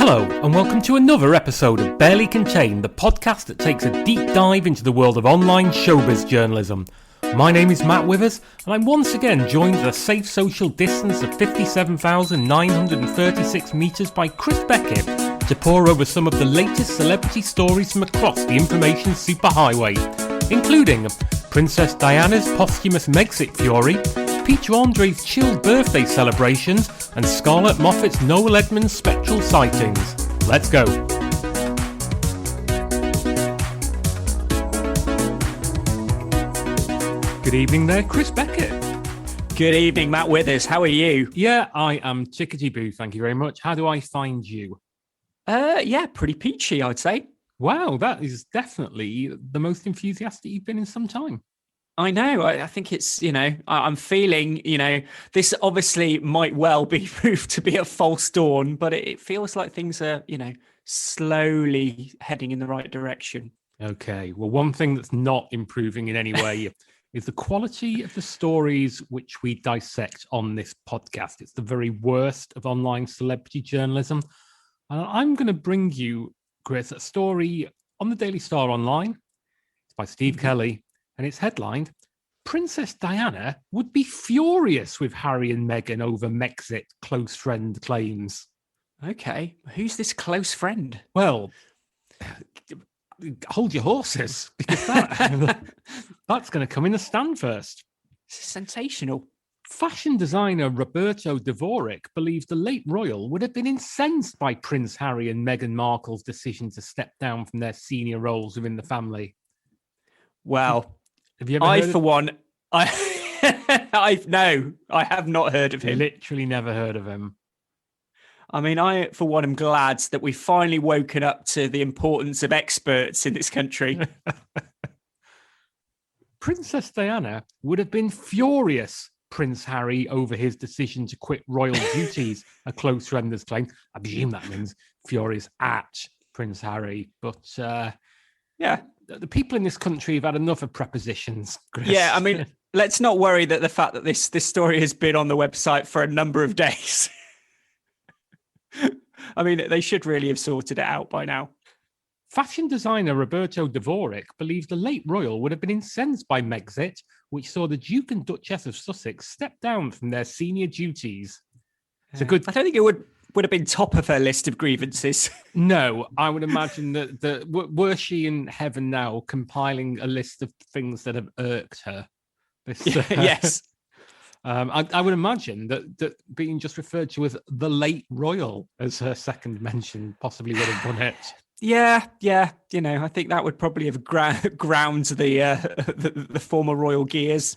Hello, and welcome to another episode of Barely Contained, the podcast that takes a deep dive into the world of online showbiz journalism. My name is Matt Withers, and I'm once again joined at a safe social distance of 57,936 metres by Chris Beckett to pore over some of the latest celebrity stories from across the information superhighway, including Princess Diana's posthumous Megxit fury, Peter Andre's chilled birthday celebrations, and Scarlett Moffatt's Noel Edmonds spectral sightings. Let's go. Good evening there, Chris Beckett. Good evening, Matt Withers. How are you? Yeah, I am chickadee-boo, thank you very much. How do I find you? Yeah, pretty peachy, I'd say. Wow, that is definitely the most enthusiastic you've been in some time. I know. I think it's, I'm feeling, this obviously might well be proved to be a false dawn, but it feels like things are, slowly heading in the right direction. Okay. Well, one thing that's not improving in any way is the quality of the stories which we dissect on this podcast. It's the very worst of online celebrity journalism. And I'm going to bring you, Chris, a story on the Daily Star Online. It's by Steve Kelly. And it's headlined, Princess Diana would be furious with Harry and Meghan over Megxit close friend claims. Okay, who's this close friend? Well, hold your horses, because that's going to come in the stand first. Sensational. Fashion designer Roberto Dvorak believes the late royal would have been incensed by Prince Harry and Meghan Markle's decision to step down from their senior roles within the family. Well, have you ever I heard have not heard of him. Literally never heard of him. I mean, for one, am glad that we've finally woken up to the importance of experts in this country. Princess Diana would have been furious, Prince Harry, over his decision to quit royal duties, a close friend has claimed. I presume that means furious at Prince Harry, but yeah. The people in this country have had enough of prepositions, Chris. Yeah, I mean, let's not worry that the fact that this story has been on the website for a number of days. I mean, they should really have sorted it out by now. Fashion designer Roberto Dvorak believes the late royal would have been incensed by Megxit, which saw the Duke and Duchess of Sussex step down from their senior duties. It's a good. I don't think it would have been top of her list of grievances. No, I would imagine that were she in heaven now compiling a list of things that have irked her. Yes. I would imagine that being just referred to as the late royal as her second mention possibly would have done it. Yeah. I think that would probably have ground the former royal gears.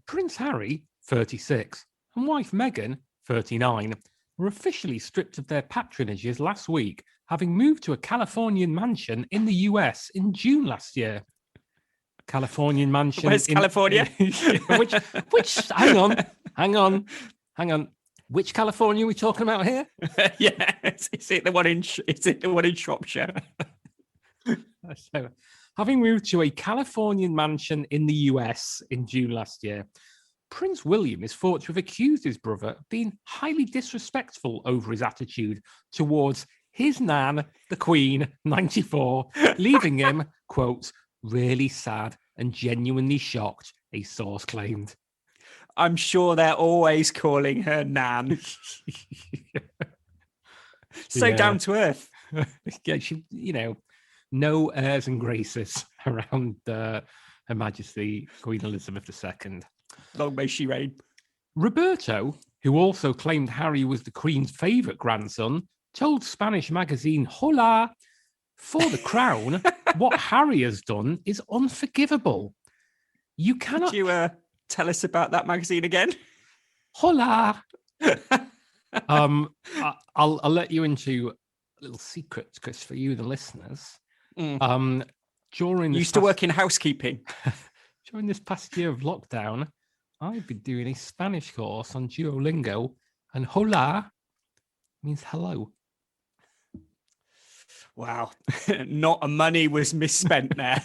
Prince Harry, 36, and wife Meghan, 39, were officially stripped of their patronages last week, having moved to a Californian mansion in the US in June last year. Californian mansion. Where's California? Which? Hang on. Which California are we talking about here? Yeah, is it the one in Shropshire? So, having moved to a Californian mansion in the US in June last year, Prince William is thought to have accused his brother of being highly disrespectful over his attitude towards his nan, the Queen, 94, leaving him, quote, really sad and genuinely shocked, a source claimed. I'm sure they're always calling her nan. So down to earth. Yeah, she, no airs and graces around Her Majesty Queen Elizabeth II. Long may she reign. Roberto, who also claimed Harry was the Queen's favourite grandson, told Spanish magazine Hola, for the crown, what Harry has done is unforgivable. You cannot... Could you tell us about that magazine again? Hola! I'll let you into a little secret, Chris, for you, the listeners. During you used to work in housekeeping. During this past year of lockdown, I've been doing a Spanish course on Duolingo, and hola means hello. Wow. Not a money was misspent there.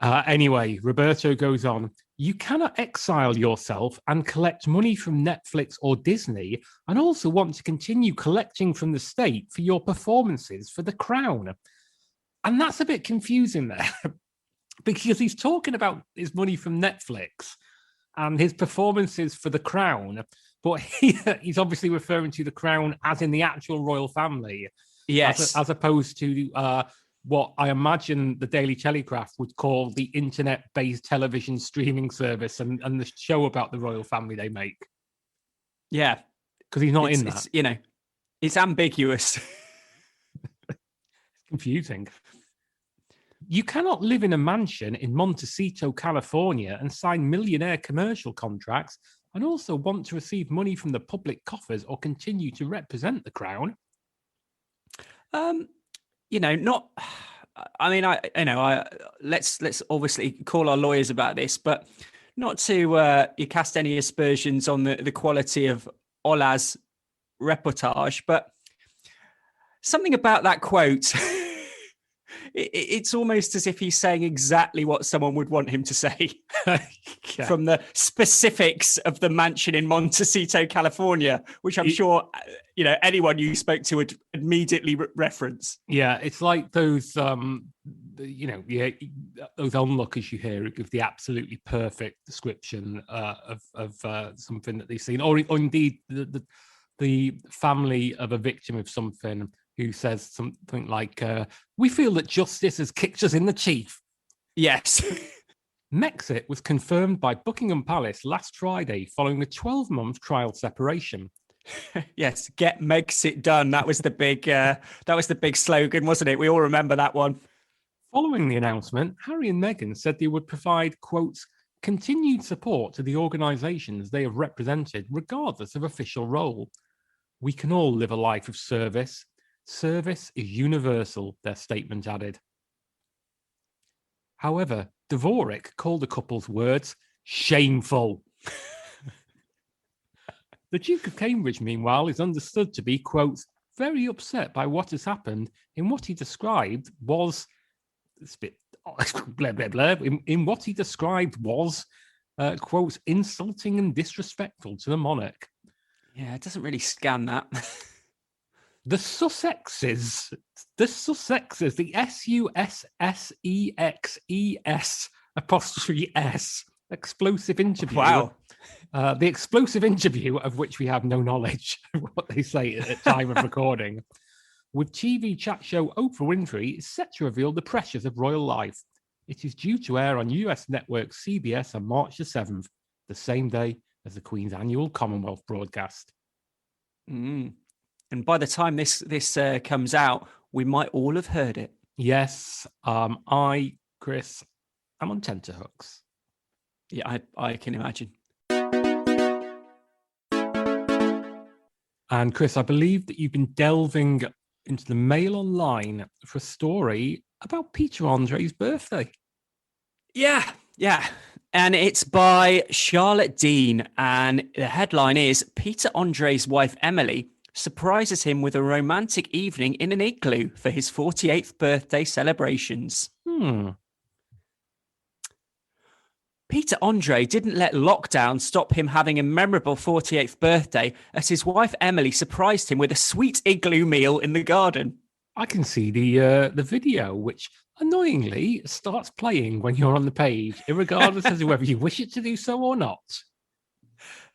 Anyway, Roberto goes on. You cannot exile yourself and collect money from Netflix or Disney and also want to continue collecting from the state for your performances for the Crown. And that's a bit confusing there because he's talking about his money from Netflix and his performances for the Crown, but he's obviously referring to the Crown as in the actual royal family. Yes. As opposed to what I imagine the Daily Telegraph would call the internet-based television streaming service and the show about the royal family they make. Yeah. Because he's not in that. It's, it's ambiguous. It's confusing. You cannot live in a mansion in Montecito, California and sign millionaire commercial contracts and also want to receive money from the public coffers or continue to represent the Crown. Not. I mean, let's obviously call our lawyers about this, but not to you cast any aspersions on the quality of Ola's reportage, but something about that quote. It's almost as if he's saying exactly what someone would want him to say from the specifics of the mansion in Montecito, California, which I'm sure, anyone you spoke to would immediately reference. Yeah, it's like those, those onlookers you hear who give the absolutely perfect description of something that they've seen, or indeed the family of a victim of something who says something like, we feel that justice has kicked us in the teeth. Yes. Megxit was confirmed by Buckingham Palace last Friday following a 12-month trial separation. Yes, get Megxit done. That was the big slogan, wasn't it? We all remember that one. Following the announcement, Harry and Meghan said they would provide, quotes, continued support to the organisations they have represented, regardless of official role. We can all live a life of service. Service is universal, their statement added. However, Dvorak called the couple's words shameful. The Duke of Cambridge, meanwhile, is understood to be, quote, very upset by what has happened in what he described was, it's a bit blah, blah, blah, in what he described was, quote, insulting and disrespectful to the monarch. Yeah, it doesn't really scan that. The Sussexes, the SUSSEXES apostrophe S explosive interview. Wow. The explosive interview of which we have no knowledge of what they say at the time of recording, with TV chat show Oprah Winfrey is set to reveal the pressures of royal life. It is due to air on US network CBS on March the 7th, the same day as the Queen's annual Commonwealth broadcast. And by the time this comes out, we might all have heard it. Yes, Chris, I'm on tenterhooks. Yeah, I can imagine. And Chris, I believe that you've been delving into the Mail Online for a story about Peter Andre's birthday. Yeah. And it's by Charlotte Dean. And the headline is, Peter Andre's wife, Emily, surprises him with a romantic evening in an igloo for his 48th birthday celebrations. Peter Andre didn't let lockdown stop him having a memorable 48th birthday, as his wife Emily surprised him with a sweet igloo meal in the garden. I can see the video, which annoyingly starts playing when you're on the page, regardless as to whether you wish it to do so or not.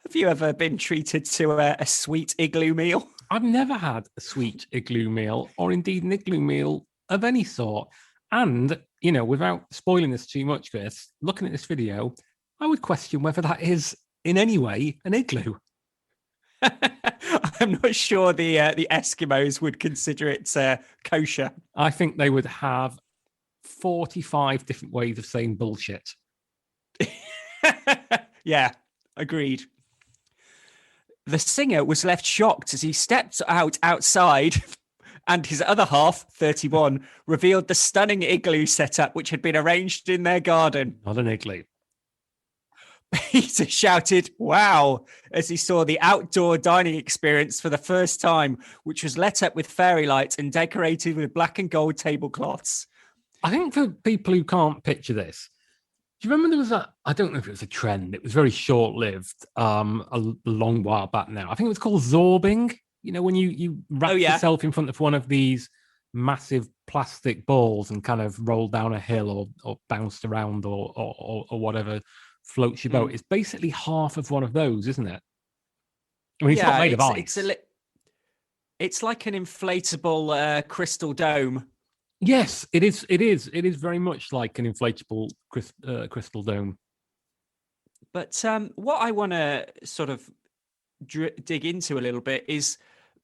Have you ever been treated to a sweet igloo meal? I've never had a sweet igloo meal, or indeed an igloo meal of any sort. And, you know, without spoiling this too much, Chris, looking at this video, I would question whether that is in any way an igloo. I'm not sure the Eskimos would consider it kosher. I think they would have 45 different ways of saying bullshit. Yeah, agreed. The singer was left shocked as he stepped outside and his other half, 31, revealed the stunning igloo setup which had been arranged in their garden. Not an igloo. Peter shouted, wow, as he saw the outdoor dining experience for the first time, which was lit up with fairy lights and decorated with black and gold tablecloths. I think for people who can't picture this, Do you remember there was I don't know if it was a trend. It was very short-lived, a long while back now. I think it was called zorbing. You know, when you wrap yourself in front of one of these massive plastic balls and kind of roll down a hill or bounced around or whatever floats your boat. It's basically half of one of those, isn't it? I mean, it's not made of ice. It's like an inflatable crystal dome. Yes, it is. It is. It is very much like an inflatable crystal dome. But what I want to sort of dig into a little bit is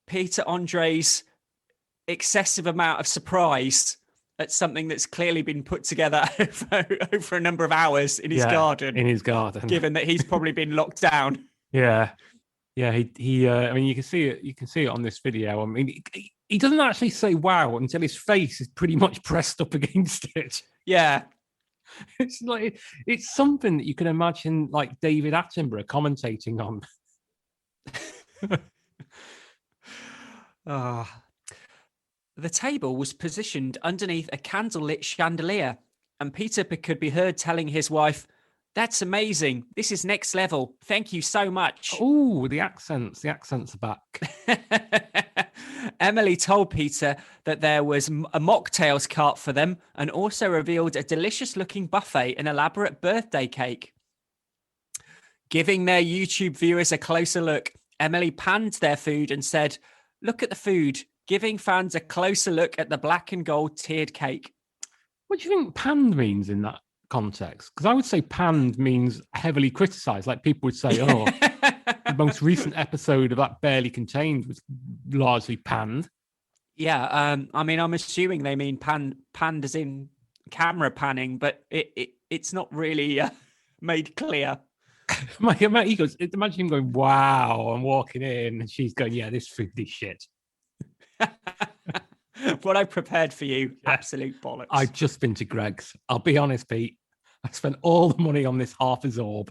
Peter Andre's excessive amount of surprise at something that's clearly been put together over a number of hours in his garden. In his garden, given that he's probably been locked down. Yeah. He. I mean, you can see it. You can see it on this video. I mean, he doesn't actually say "wow" until his face is pretty much pressed up against it. Yeah. It's like it's something that you can imagine, like David Attenborough commentating on. The table was positioned underneath a candlelit chandelier, and Peter could be heard telling his wife, "That's amazing. This is next level. Thank you so much." Oh, the accents are back. Emily told Peter that there was a mocktails cart for them and also revealed a delicious-looking buffet and elaborate birthday cake. Giving their YouTube viewers a closer look, Emily panned their food and said, "Look at the food," giving fans a closer look at the black and gold tiered cake. What do you think panned means in that context? Because I would say panned means heavily criticized. Like people would say, oh, the most recent episode of that Barely Contained was largely panned. Yeah, I mean, I'm assuming they mean panned as in camera panning, but it's not really made clear. He goes, imagine him going, "Wow," and walking in, and she's going, "Yeah, this food is shit." What I prepared for you, absolute bollocks. I've just been to Greg's. I'll be honest, Pete. I spent all the money on this half a zorb.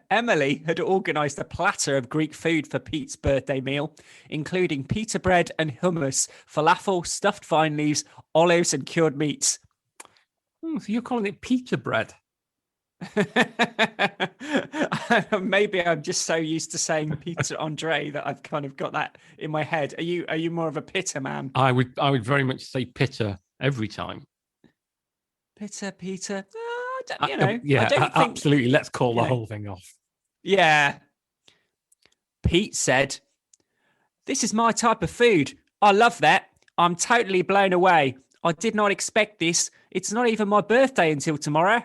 Emily had organised a platter of Greek food for Pete's birthday meal, including pita bread and hummus, falafel, stuffed vine leaves, olives, and cured meats. So you're calling it pita bread? Maybe I'm just so used to saying Peter Andre that I've kind of got that in my head. Are you more of a pitta man? I would very much say pitta every time. Pitta. Absolutely. Let's call the whole thing off. Yeah. Pete said, "This is my type of food. I love that. I'm totally blown away. I did not expect this. It's not even my birthday until tomorrow."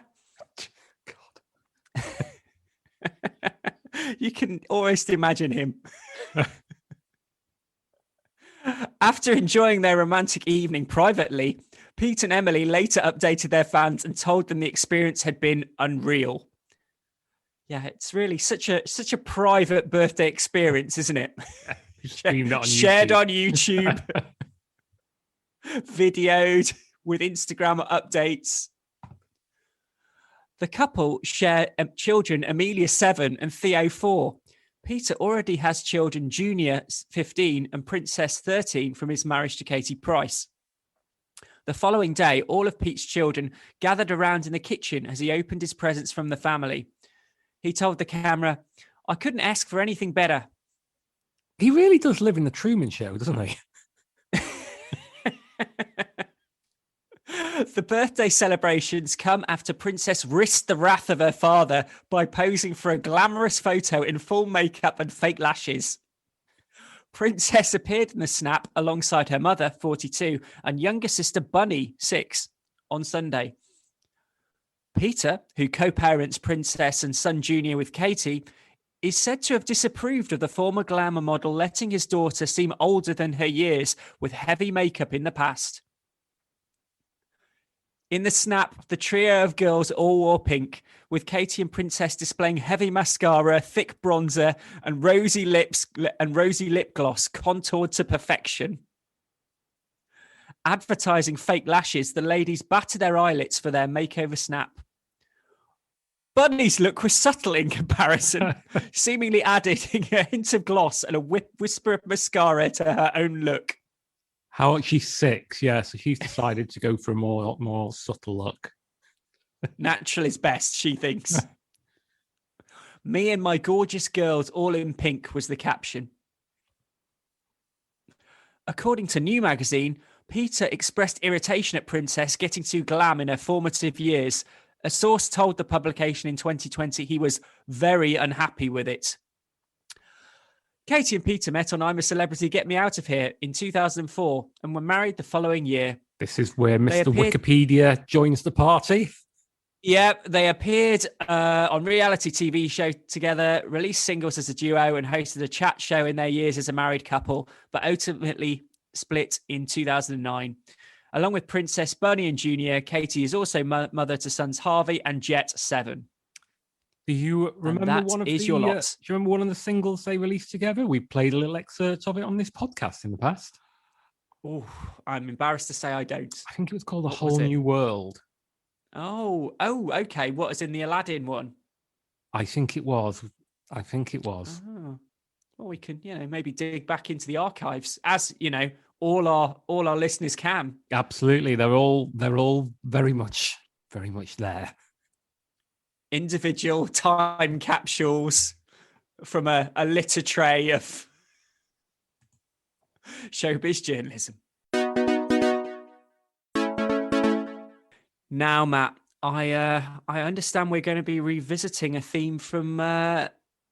You can almost imagine him. After enjoying their romantic evening privately, Pete and Emily later updated their fans and told them the experience had been unreal. Yeah, it's really such a private birthday experience, isn't it? Shared on YouTube, videoed with Instagram updates. The couple share children Amelia 7 and Theo 4. Peter already has children Junior 15 and Princess 13 from his marriage to Katie Price. The following day, all of Pete's children gathered around in the kitchen as he opened his presents from the family. He told the camera, "I couldn't ask for anything better." He really does live in the Truman Show, doesn't he? The birthday celebrations come after Princess risked the wrath of her father by posing for a glamorous photo in full makeup and fake lashes. Princess appeared in the snap alongside her mother, 42, and younger sister Bunny, 6, on Sunday. Peter, who co-parents Princess and son Junior with Katie, is said to have disapproved of the former glamour model letting his daughter seem older than her years with heavy makeup in the past. In the snap, the trio of girls all wore pink, with Katie and Princess displaying heavy mascara, thick bronzer, and rosy lip gloss contoured to perfection. Advertising fake lashes, the ladies battered their eyelids for their makeover snap. Bunny's look was subtle in comparison, seemingly adding a hint of gloss and a whisper of mascara to her own look. She's 6, yeah, so she's decided to go for a more subtle look. Natural is best, she thinks. Me and my gorgeous girls all in pink was the caption. According to New Magazine, Peter expressed irritation at Princess getting too glam in her formative years. A source told the publication in 2020 he was very unhappy with it. Katie and Peter met on I'm a Celebrity, Get Me Out of Here in 2004 and were married the following year. This is where Mr. Wikipedia joins the party. Yep, they appeared on reality TV show together, released singles as a duo, and hosted a chat show in their years as a married couple, but ultimately split in 2009. Along with Princess Bunny and Junior, Katie is also mother to sons Harvey and Jet 7. Do you remember one of do you remember one of the singles they released together? We played a little excerpt of it on this podcast in the past. Oh, I'm embarrassed to say I don't. I think it was called A Whole New World. Oh, okay. What is in the Aladdin one? I think it was. Oh. Well, we can, maybe dig back into the archives, as all our listeners can. Absolutely, they're all very much there. Individual time capsules from a litter tray of showbiz journalism. Now, Matt, I understand we're going to be revisiting a theme from our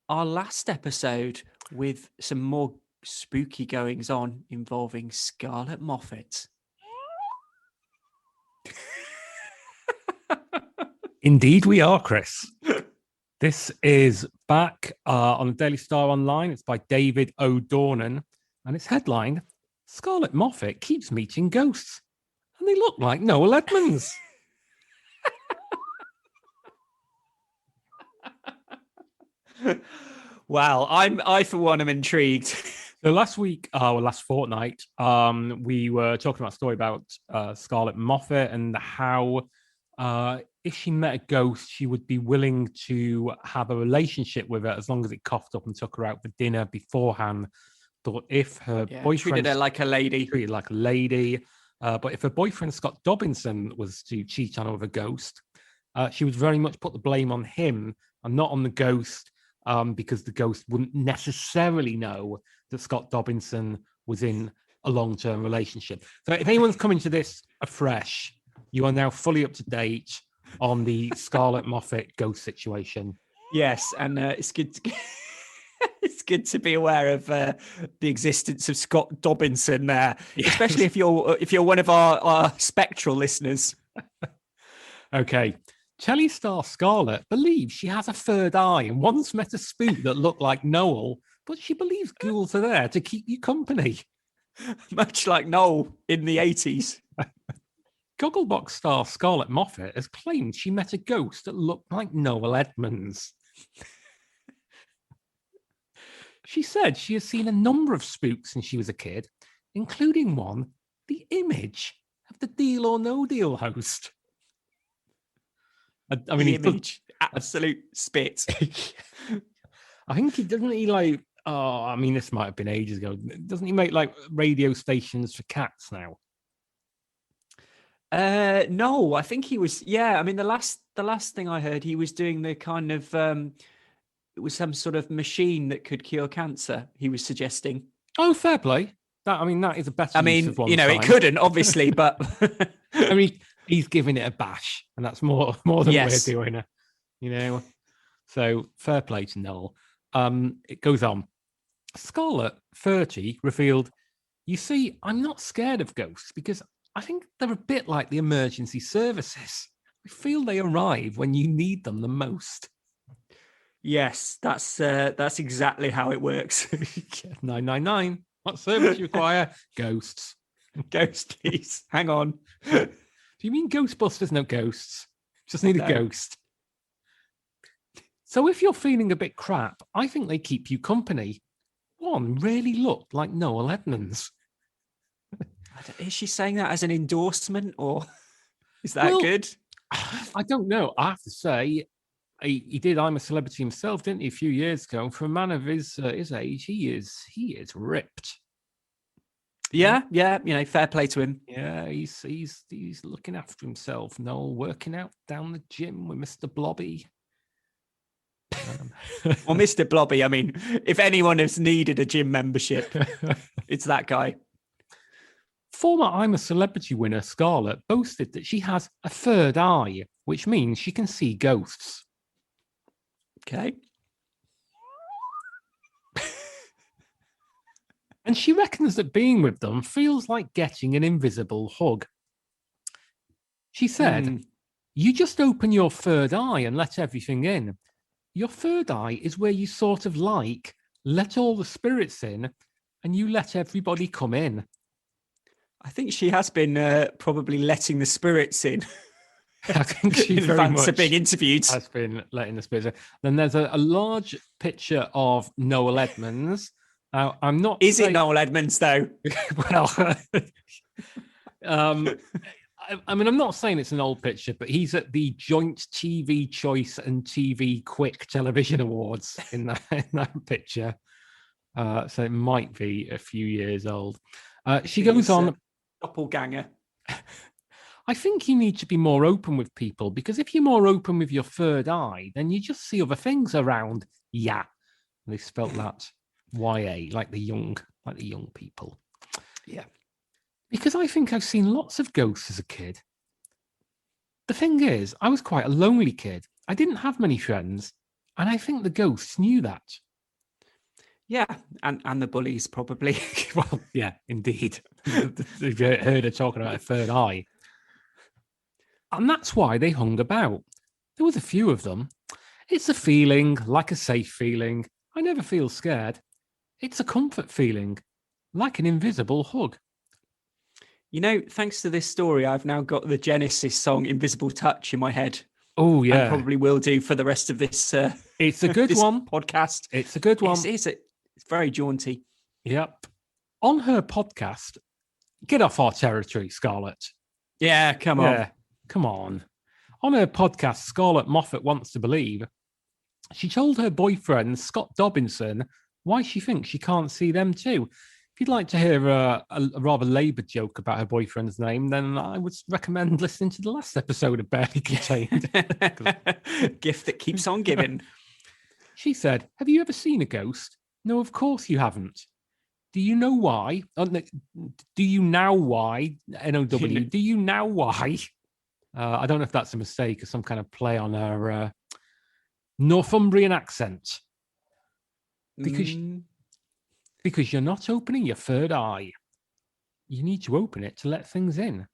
last episode with some more spooky goings on involving Scarlett Moffatt. Indeed, we are, Chris. This is back on the Daily Star Online. It's by David O'Dornan, and it's headlined, Scarlett Moffatt keeps meeting ghosts, and they look like Noel Edmonds. Wow, I for one am intrigued. So last fortnight, we were talking about a story about Scarlett Moffatt and how if she met a ghost, she would be willing to have a relationship with her as long as it coughed up and took her out for dinner beforehand. Thought if her boyfriend treated her like a lady, but if her boyfriend Scott Dobinson was to cheat on her with a ghost, she would very much put the blame on him and not on the ghost. Because the ghost wouldn't necessarily know that Scott Dobinson was in a long-term relationship. So if anyone's coming to this afresh, you are now fully up to date on the Scarlett Moffatt ghost situation. Yes, and it's good it's good to be aware of the existence of Scott Dobinson there, especially if you're one of our spectral listeners. Okay. Telly star Scarlett believes she has a third eye and once met a spook that looked like Noel, but she believes ghouls are there to keep you company. Much like Noel in the 80s. Gogglebox star Scarlett Moffatt has claimed she met a ghost that looked like Noel Edmonds. She said she has seen a number of spooks since she was a kid, including one, the image of the Deal or No Deal host. I mean, image, absolute spit. I think this might have been ages ago. Doesn't he make like radio stations for cats now? No, I think he was. Yeah, I mean, the last thing I heard, he was doing the kind of it was some sort of machine that could cure cancer. He was suggesting. Oh, fair play. That is a better. Use of one's time. It couldn't obviously, but I mean. He's giving it a bash, and that's more than we're doing it, So fair play to Noel. It goes on. Scarlett, 30, revealed, you see, I'm not scared of ghosts because I think they're a bit like the emergency services. I feel they arrive when you need them the most. Yes, that's exactly how it works. 999. What service you require? Ghosts. Ghosties. Hang on. Do you mean Ghostbusters? No ghosts. Just need a ghost. So if you're feeling a bit crap, I think they keep you company. One really looked like Noel Edmonds. Is she saying that as an endorsement or is that good? I don't know. I have to say, he did I'm a Celebrity himself, didn't he, a few years ago? And for a man of his age, he is ripped. Yeah, fair play to him. Yeah, he's looking after himself. Noel working out down the gym with Mr. Blobby. Well, Mr. Blobby, I mean, if anyone has needed a gym membership, it's that guy. Former I'm a Celebrity winner Scarlett boasted that she has a third eye, which means she can see ghosts. Okay. And she reckons that being with them feels like getting an invisible hug. She said, you just open your third eye and let everything in. Your third eye is where you sort of like let all the spirits in and you let everybody come in. I think she has been probably letting the spirits in. I think she in very advance much of being interviewed. Has been letting the spirits in. Then there's a large picture of Noel Edmonds. Now, I'm not. Is it Noel Edmonds though? Well, I mean, I'm not saying it's an old picture, but he's at the joint TV Choice and TV Quick Television Awards in that picture. So it might be a few years old. She goes on. Doppelganger. I think you need to be more open with people, because if you're more open with your third eye, then you just see other things around. Yeah, they spelt that YA, like the young people. Yeah. Because I think I've seen lots of ghosts as a kid. The thing is, I was quite a lonely kid. I didn't have many friends, and I think the ghosts knew that. Yeah, and the bullies probably. Well, yeah, indeed. You've heard her talking about a third eye. And that's why they hung about. There was a few of them. It's a feeling, like a safe feeling. I never feel scared. It's a comfort feeling, like an invisible hug. You know, thanks to this story, I've now got the Genesis song Invisible Touch in my head. Oh, yeah. And probably will do for the rest of this It's a good one. Podcast. It's a good one. It's very jaunty. Yep. On her podcast, get off our territory, Scarlett. Yeah, come on. Come on. On her podcast, Scarlett Moffatt Wants to Believe, she told her boyfriend, Scott Dobinson, why she thinks she can't see them too. If you'd like to hear a rather laboured joke about her boyfriend's name, then I would recommend listening to the last episode of Barely Contained. Gift that keeps on giving. She said, have you ever seen a ghost? No, of course you haven't. Do you know why? Do you now why? N-O-W. Do you now why? I don't know if that's a mistake or some kind of play on her Northumbrian accent. Because you're not opening your third eye. You need to open it to let things in.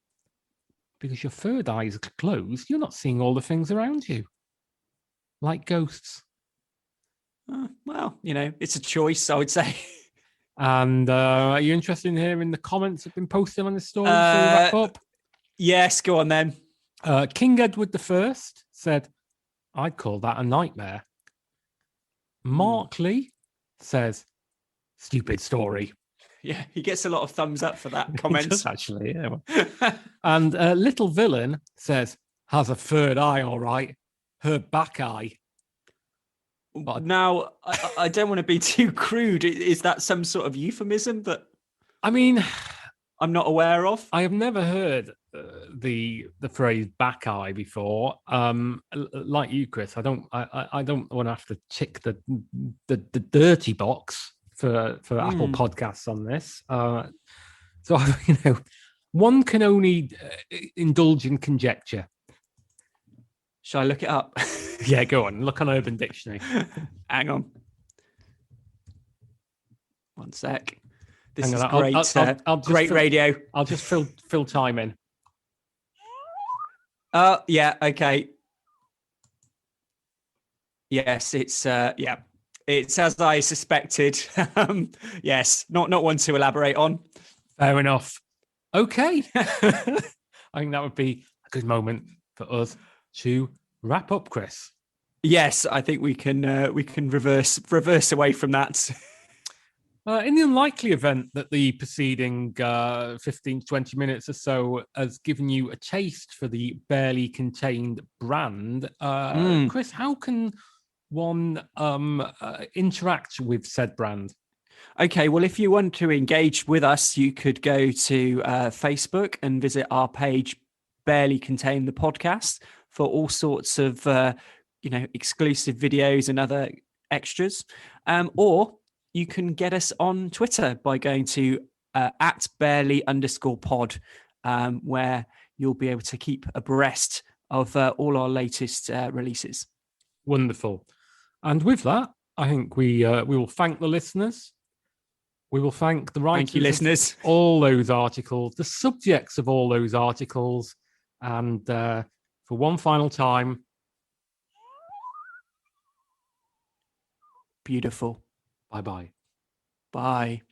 Because your third eye is closed, you're not seeing all the things around you. Like ghosts. Well, you know, it's a choice, I would say. And are you interested in hearing the comments that have been posted on this story before we wrap up? Yes, go on then. King Edward I said, I'd call that a nightmare. Mark Lee says, stupid story. Yeah, he gets a lot of thumbs up for that comment. He does, actually, yeah. And Little Villain says, has a third eye, all right. Her back eye. But now, I don't want to be too crude. Is that some sort of euphemism that I mean, I'm not aware of? I have never heard the phrase back eye before. Like you, Chris, I don't want to have to tick the dirty box for Apple Podcasts on this. So you know, one can only indulge in conjecture. Shall I look it up? Yeah, go on. Look on Urban Dictionary. Hang on. One sec. This is great. I'll great radio. I'll just fill time in. Yeah. Okay. Yes, it's it's as I suspected. Yes, not one to elaborate on. Fair enough. Okay. I think that would be a good moment for us to wrap up, Chris. Yes, I think we can reverse away from that. In the unlikely event that the preceding 15 to 20 minutes or so has given you a taste for the Barely Contained brand, Chris, how can one interact with said brand? Okay, well, if you want to engage with us, you could go to Facebook and visit our page, Barely Contain the Podcast, for all sorts of exclusive videos and other extras. Or you can get us on Twitter by going to at barely_pod, where you'll be able to keep abreast of all our latest releases. Wonderful. And with that, I think we will thank the listeners. We will thank the writers Thank you, listeners. of all those articles, the subjects of all those articles, and for one final time. Beautiful. Bye-bye. Bye.